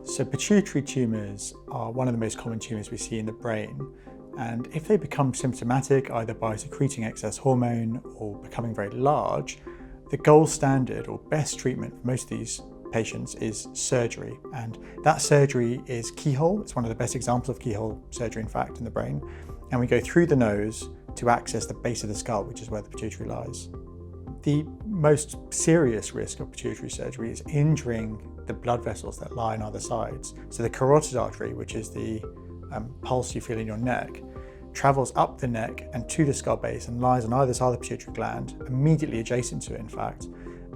So pituitary tumours are one of the most common tumours we see in the brain, and if they become symptomatic either by secreting excess hormone or becoming very large, the gold standard or best treatment for most of these patients is surgery, and that surgery is keyhole. It's one of the best examples of keyhole surgery, in fact, in the brain, and we go through the nose to access the base of the skull, which is where the pituitary lies. The most serious risk of pituitary surgery is injuring the blood vessels that lie on either sides. So the carotid artery, which is the pulse you feel in your neck, travels up the neck and to the skull base and lies on either side of the pituitary gland, immediately adjacent to it, in fact.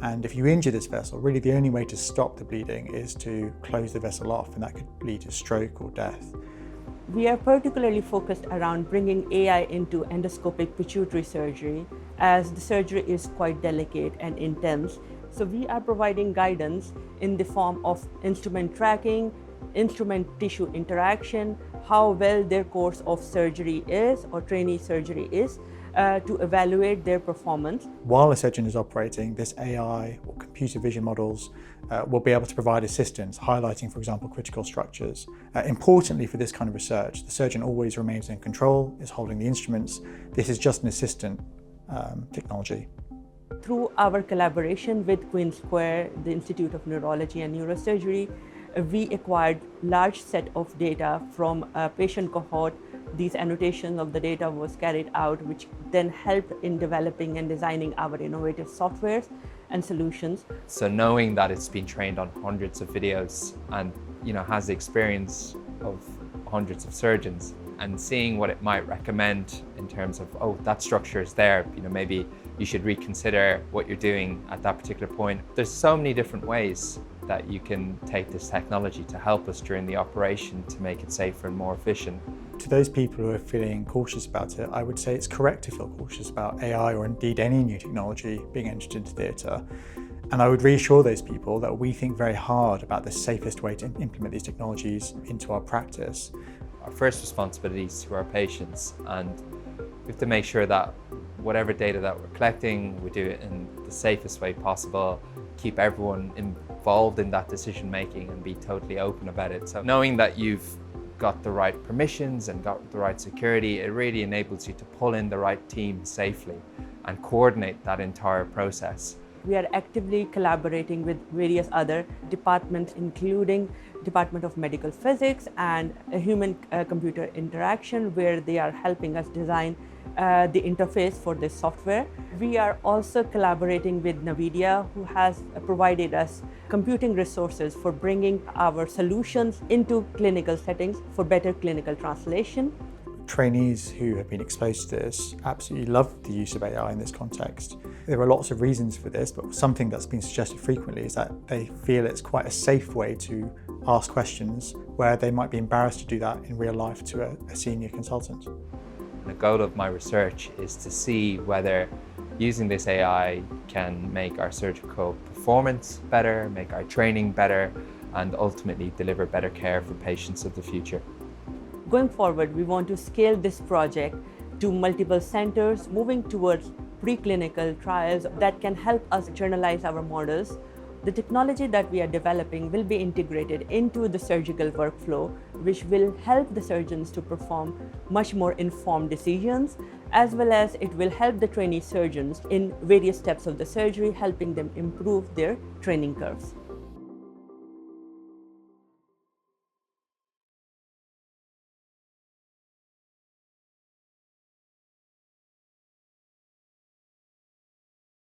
And if you injure this vessel, really the only way to stop the bleeding is to close the vessel off, and that could lead to stroke or death. We are particularly focused around bringing AI into endoscopic pituitary surgery, as the surgery is quite delicate and intense. So we are providing guidance in the form of instrument tracking, instrument tissue interaction, how well their course of surgery is or trainee surgery is, to evaluate their performance. While a surgeon is operating, this AI or computer vision models will be able to provide assistance, highlighting, for example, critical structures. Importantly for this kind of research, the surgeon always remains in control, is holding the instruments. This is just an assistant technology. Through our collaboration with Queen Square, the Institute of Neurology and Neurosurgery, we acquired large set of data from a patient cohort. These annotations of the data was carried out, which then helped in developing and designing our innovative softwares and solutions. So knowing that it's been trained on hundreds of videos and has the experience of hundreds of surgeons, and seeing what it might recommend in terms of, oh, that structure is there, maybe you should reconsider what you're doing at that particular point. There's so many different ways that you can take this technology to help us during the operation to make it safer and more efficient. To those people who are feeling cautious about it, I would say it's correct to feel cautious about AI or indeed any new technology being entered into theatre. And I would reassure those people that we think very hard about the safest way to implement these technologies into our practice. Our first responsibility is to our patients, and we have to make sure that whatever data that we're collecting, we do it in the safest way possible, keep everyone involved in that decision making and be totally open about it. So knowing that you've got the right permissions and got the right security, it really enables you to pull in the right team safely and coordinate that entire process. We are actively collaborating with various other departments, including Department of Medical Physics and Human-Computer Interaction, where they are helping us design the interface for this software. We are also collaborating with NVIDIA, who has provided us computing resources for bringing our solutions into clinical settings for better clinical translation. Trainees who have been exposed to this absolutely love the use of AI in this context. There are lots of reasons for this, but something that's been suggested frequently is that they feel it's quite a safe way to ask questions where they might be embarrassed to do that in real life to a senior consultant. The goal of my research is to see whether using this AI can make our surgical performance better, make our training better, and ultimately deliver better care for patients of the future. Going forward, we want to scale this project to multiple centers, moving towards preclinical trials that can help us journalize our models. The technology that we are developing will be integrated into the surgical workflow, which will help the surgeons to perform much more informed decisions, as well as it will help the trainee surgeons in various steps of the surgery, helping them improve their training curves.